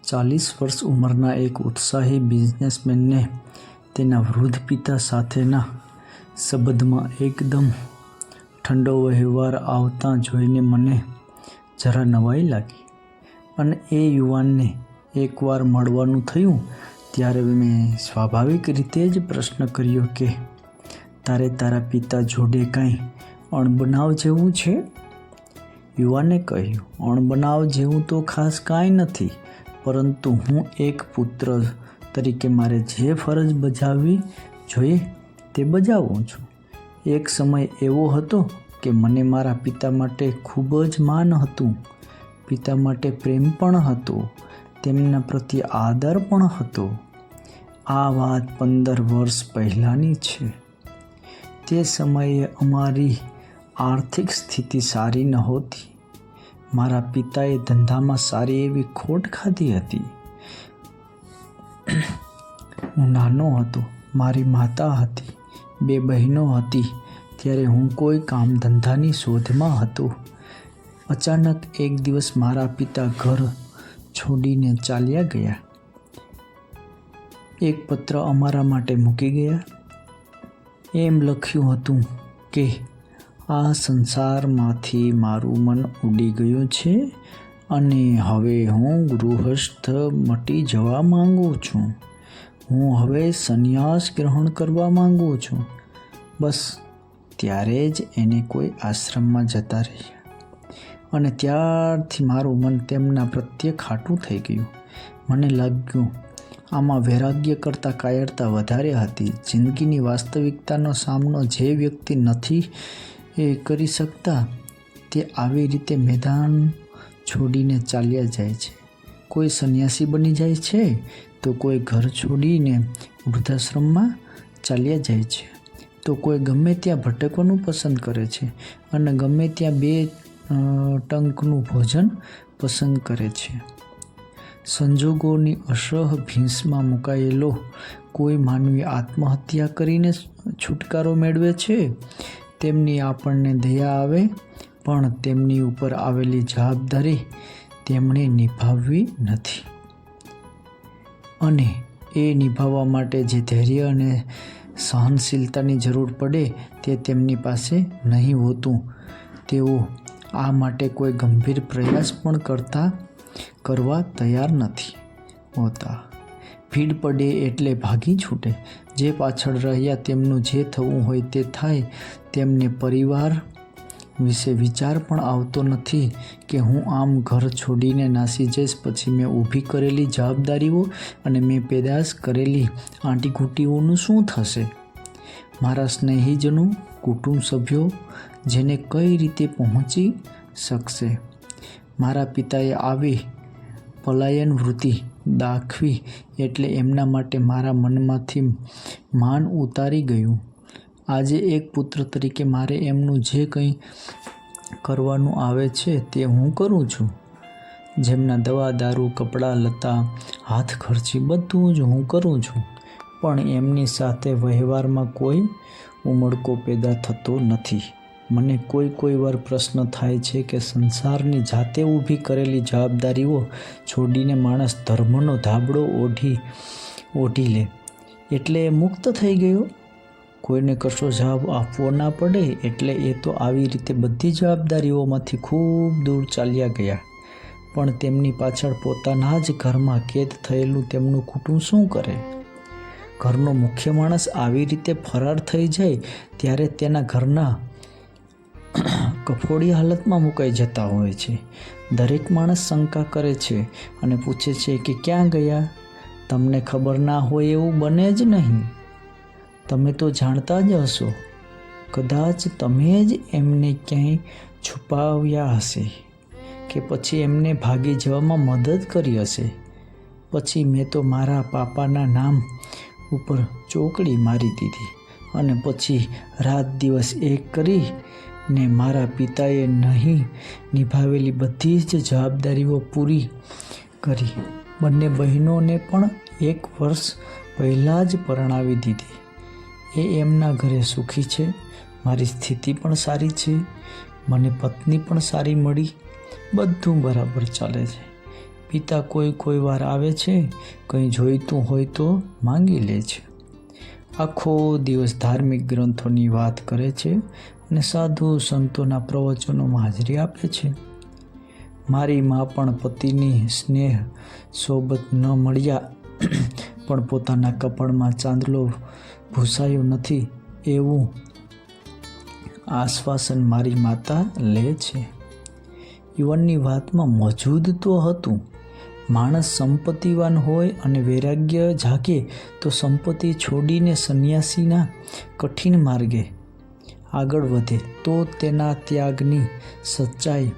40 વર્ષ ઉંમરના એક ઉત્સાહી બિઝનેસમેનને તેના વૃદ્ધ પિતા સાથેના સંબંધમાં એકદમ ઠંડો વ્યવહાર આવતા જોઈને મને જરા નવાઈ લાગી અને એ યુવાનને એકવાર મળવાનું થયું ત્યારે મેં સ્વાભાવિક રીતે જ પ્રશ્ન કર્યો કે તારે તારા પિતા જોડે કાંઈ અણબનાવ જેવું છે? યુવાને કહ્યું, અણબનાવ જેવું તો ખાસ કાંઈ નથી, પરંતુ હું એક પુત્ર તરીકે મારે જે ફરજ બજાવવી જોઈએ તે બજાવું છું. એક સમય એવો હતો કે મને મારા પિતા માટે ખૂબ જ માન હતું, પિતા માટે પ્રેમ પણ હતો, તેમના પ્રત્યે આદર પણ હતો. આ વાત 15 વર્ષ પહેલાંની છે. તે સમયે અમારી આર્થિક સ્થિતિ સારી નહોતી. મારા પિતાએ ધંધામાં સારી એવી ખોટ ખાધી હતી. હું નાનો હતો, મારી માતા હતી, 2 બહેનો હતી. ત્યારે હું કોઈ કામ ધંધાની શોધમાં હતો. અચાનક એક દિવસ મારા પિતા ઘર છોડીને ચાલ્યા ગયા. એક પત્ર અમારા માટે મૂકી ગયા. એમ લખ્યું હતું કે આ સંસારમાંથી મારું મન ઉડી ગયું છે અને હવે હું ગૃહસ્થ મટી જવા માંગુ છું. હું હવે સંન્યાસ ગ્રહણ કરવા માંગુ છું. બસ ત્યારે જ એને કોઈ આશ્રમમાં જતા રહ્યા અને ત્યારથી મારું મન તેમના પ્રત્યે ખાટું થઈ ગયું. મને લાગ્યું આમાં વૈરાગ્ય કરતાં કાયરતા વધારે હતી. જિંદગીની વાસ્તવિકતાનો સામનો જે વ્યક્તિ નથી કરી શકતા તે આવી રીતે મેદાન છોડીને ચાલ્યા જાય છે. કોઈ સંન્યાસી બની જાય છે તો કોઈ ઘર છોડીને વૃદ્ધાશ્રમમાં ચાલ્યા જાય છે, તો કોઈ ગમે ત્યાં ભટકવાનું પસંદ કરે છે અને ગમે ત્યાં 2 ટંકનું ભોજન પસંદ કરે છે. સંજોગોની અસહ ભીંસમાં મુકાયેલો કોઈ માનવી આત્મહત્યા કરીને છુટકારો મેળવે છે. તેમની આપણને દયા આવે, પણ તેમની ઉપર આવેલી જવાબદારી તેમણે નિભાવવી નથી અને એ નિભાવવા માટે જે ધૈર્ય અને સહનશીલતાની જરૂર પડે તે તેમની પાસે નહીં હોતું. તેઓ આ માટે કોઈ ગંભીર પ્રયાસ પણ કરવા તૈયાર નથી હોતા. ભીડ પડે એટલે ભાગી છૂટે. જે પાછળ રહ્યા તેમનું જે થવું હોય તે થાય. તેમને પરિવાર વિશે વિચાર પણ આવતો નથી કે હું આમ ઘર છોડીને નાસી જઈશ પછી મેં ઊભી કરેલી જવાબદારીઓ અને મેં પેદાશ કરેલી આંટીઘૂંટીઓનું શું થશે? મારા સ્નેહીજનો, કુટુંબ સભ્યો જેને કઈ રીતે પહોંચી શકશે? મારા પિતાએ આવી પલાયન વૃત્તિ દાખવી એટલે એમના માટે મારા મનમાંથી માન ઉતારી ગયું. આજે એક પુત્ર તરીકે મારે એમનું જે કંઈ કરવાનું આવે છે તે હું કરું છું. જેમના દવા, દારૂ, કપડાં, લત્તા, હાથ ખર્ચી બધું જ હું કરું છું. પણ એમની સાથે વ્યવહારમાં કોઈ ઉમળકો પેદા થતો નથી. મને કોઈ વાર પ્રશ્ન થાય છે કે સંસારની જાતે ઊભી કરેલી જવાબદારીઓ છોડીને માણસ ધર્મનો ધાબળો ઓઢી લે એટલે એ મુક્ત થઈ ગયો? કોઈને કશો જવાબ આપવો ના પડે એટલે એ તો આવી રીતે બધી જવાબદારીઓમાંથી ખૂબ દૂર ચાલ્યા ગયા. પણ તેમની પાછળ પોતાના જ ઘરમાં કેદ થયેલું તેમનું કુટુંબ શું કરે? ઘરનો મુખ્ય માણસ આવી રીતે ફરાર થઈ જાય ત્યારે તેના ઘરના કફોડી હાલતમાં મુકાઈ જતા હોય છે. દરેક માણસ શંકા કરે છે અને પૂછે છે કે ક્યાં ગયા? તમને ખબર ના હોય એવું બને જ નહીં. તમે તો જાણતા જ હશો. કદાચ તમે જ એમને ક્યાંય છુપાવ્યા હશે કે પછી એમને ભાગી જવામાં મદદ કરી હશે. પછી મેં તો મારા પાપાના નામ ઉપર ચોકડી મારી દીધી અને પછી રાત દિવસ એક કરીને મારા પિતાએ નહીં નિભાવેલી બધી જ જવાબદારીઓ પૂરી કરી. બંને બહેનોને પણ 1 વર્ષ પહેલાં જ પરણાવી દીધી. એ એમના ઘરે સુખી છે. મારી સ્થિતિ પણ સારી છે. મને પત્ની પણ સારી મળી. બધું બરાબર ચાલે છે. પિતા કોઈ વાર આવે છે, કંઈ જોઈતું હોય તો માંગી લે છે. આખો દિવસ ધાર્મિક ગ્રંથોની વાત કરે છે અને સાધુ સંતોના પ્રવચનોમાં હાજરી આપે છે. મારી મા પણ પતિની સ્નેહ સોબત ન મળ્યા પણ પોતાના કપાળમાં ચાંદલો ભૂસાયો નથી એવું આશ્વાસન મારી માતા લે છે. યુવાનની વાતમાં મોજૂદ તો હતું. માણસ સંપત્તિવાન હોય અને વૈરાગ્ય જાગે તો સંપત્તિ છોડીને સંન્યાસીના કઠિન માર્ગે આગળ વધે તો તેના ત્યાગની સચ્ચાઈ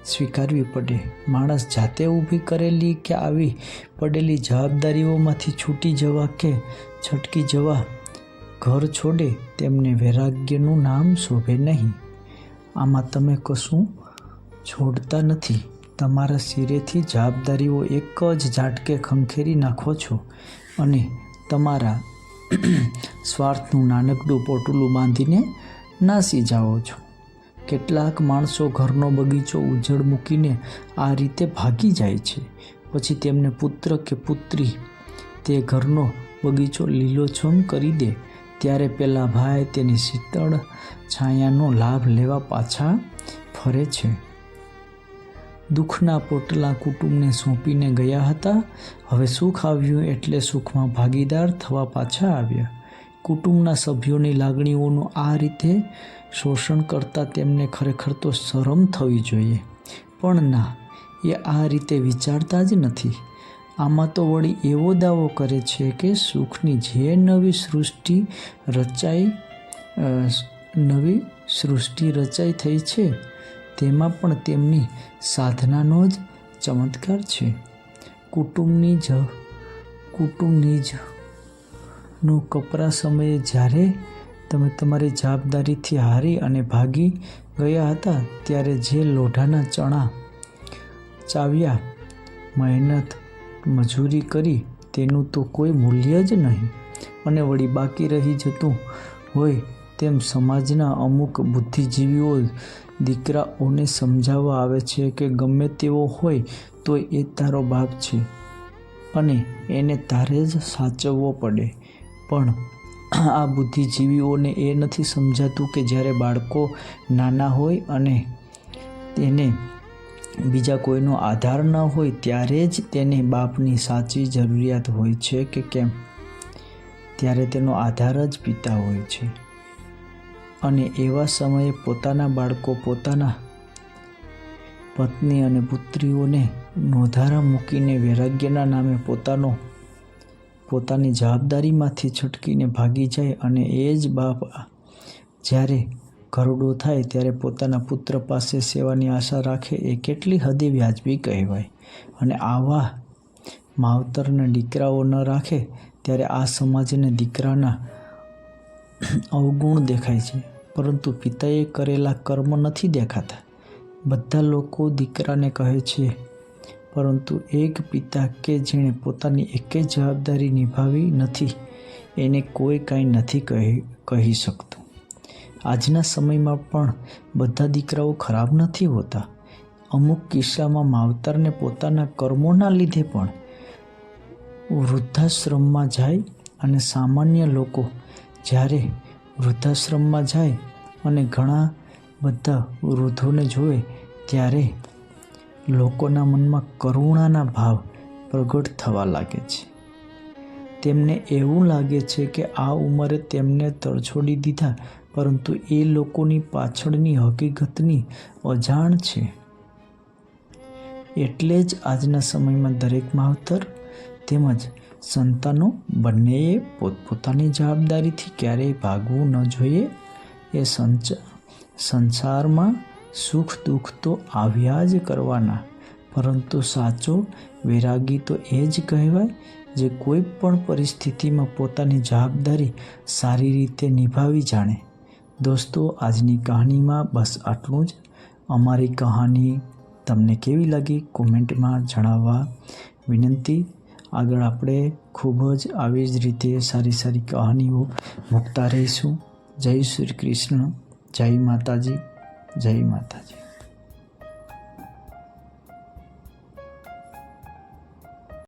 સ્વીકારવી પડે. માણસ જાતે ઊભી કરેલી કે આવી પડેલી જવાબદારીઓમાંથી છૂટી જવા કે છટકી જવા ઘર છોડે તેમને વૈરાગ્યનું નામ શોભે નહીં. આમાં તમે કશું છોડતા નથી. તમારા શિરેથી જવાબદારીઓ એક જ ઝાટકે ખંખેરી નાખો છો અને તમારા સ્વાર્થનું નાનકડું પોટલું બાંધીને નાસી જાઓ છો. કેટલાક માણસો ઘરનો બગીચો ઉજ્જડ મૂકીને આ રીતે ભાગી જાય છે. પછી તેમને પુત્ર કે પુત્રી તે ઘરનો બગીચો લીલોછમ કરી દે ત્યારે પેલા ભાઈ તેની શીતળ છાયાનો લાભ લેવા પાછા ફરે છે. દુઃખના પોટલા કુટુંબને સોંપીને ગયા હતા. હવે સુખ આવ્યું એટલે સુખમાં ભાગીદાર થવા પાછા આવ્યા. કુટુંબના સભ્યોની લાગણીઓનું આ રીતે શોષણ કરતાં તેમને ખરેખર તો શરમ થવી જોઈએ, પણ ના, એ આ રીતે વિચારતા જ નથી. આમાં તો વળી એવો દાવો કરે છે કે સુખની જે નવી સૃષ્ટિ રચાઈ થઈ છે તેમાં પણ તેમની સાધનાનો જ ચમત્કાર છે. કુટુંબની નો કપરા સમયે જ્યારે તમે તમારી જવાબદારીથી હારી અને ભાગી ગયા હતા ત્યારે જે લોઢાના ચણા ચાવ્યા, મહેનત મજૂરી કરી તેનું તો કોઈ મૂલ્ય જ નહીં. અને વળી બાકી રહી જતું હોય તેમ સમાજના અમુક બુદ્ધિજીવીઓ દીકરાઓને સમજાવવા આવે છે કે ગમે તેવો હોય તો એ તારો બાપ છે અને એને તારે જ સાચવવો પડે. પણ આ બુદ્ધિજીવીઓને એ નથી સમજાતું કે જ્યારે બાળકો નાના હોય અને તેને બીજા કોઈનો આધાર ન હોય ત્યારે જ તેને બાપની સાચી જરૂરિયાત હોય છે કે કેમ. ત્યારે તેનો આધાર જ પિતા હોય છે. અને એવા સમયે પોતાના બાળકો પોતાના પત્ની અને પુત્રીઓને નોધારા મૂકીને વૈરાગ્યના નામે પોતાની જવાબદારીમાંથી છટકીને ભાગી જાય અને એ જ બાપ જ્યારે ઘરડો થાય ત્યારે પોતાના પુત્ર પાસે સેવાની આશા રાખે એ કેટલી હદે વ્યાજબી કહેવાય. અને આવા માવતરના દીકરાઓ ન રાખે ત્યારે આ સમાજને દીકરાના અવગુણ દેખાય છે, પરંતુ પિતાએ કરેલા કર્મ નથી દેખાતા. બધા લોકો દીકરાને કહે છે, પરંતુ એક પિતા કે જેણે પોતાની એકેય જવાબદારી નિભાવી નથી એને કોઈ કાંઈ નથી કહી શકતું. આજના સમયમાં પણ બધા દીકરાઓ ખરાબ નથી હોતા. અમુક કિસ્સામાં માવતરને પોતાના કર્મોના લીધે પણ વૃદ્ધાશ્રમમાં જાય અને સામાન્ય લોકો જ્યારે વૃદ્ધાશ્રમમાં જાય અને ઘણા બધા વૃદ્ધોને જોવે ત્યારે લોકોના મનમાં કરુણાના ભાવ પ્રગટ થવા લાગે છે. તેમને એવું લાગે છે કે આ ઉંમરે તેમને તરછોડી દીધા, પરંતુ એ લોકોની પાછળની હકીકતની અજાણ છે. એટલે જ આજના સમયમાં દરેક માવતર તેમજ સંતાનો બંનેએ પોતપોતાની જવાબદારીથી ક્યારેય ભાગવું ન જોઈએ. એ સંસારમાં સુખ દુઃખ તો આવ્યા જ કરવાના, પરંતુ સાચો વૈરાગી તો એ જ કહેવાય જે કોઈ પણ પરિસ્થિતિમાં પોતાની જવાબદારી સારી રીતે નિભાવી જાણે. દોસ્તો, આજની કહાનીમાં બસ આટલું જ. અમારી કહાની તમને કેવી લાગી કોમેન્ટમાં જણાવવા વિનંતી. આગળ આપણે ખૂબ જ આવી જ રીતે સારી સારી કહાનીઓ મૂકતા રહીશું. જય શ્રી કૃષ્ણ, જય માતાજી, જય માતાજી.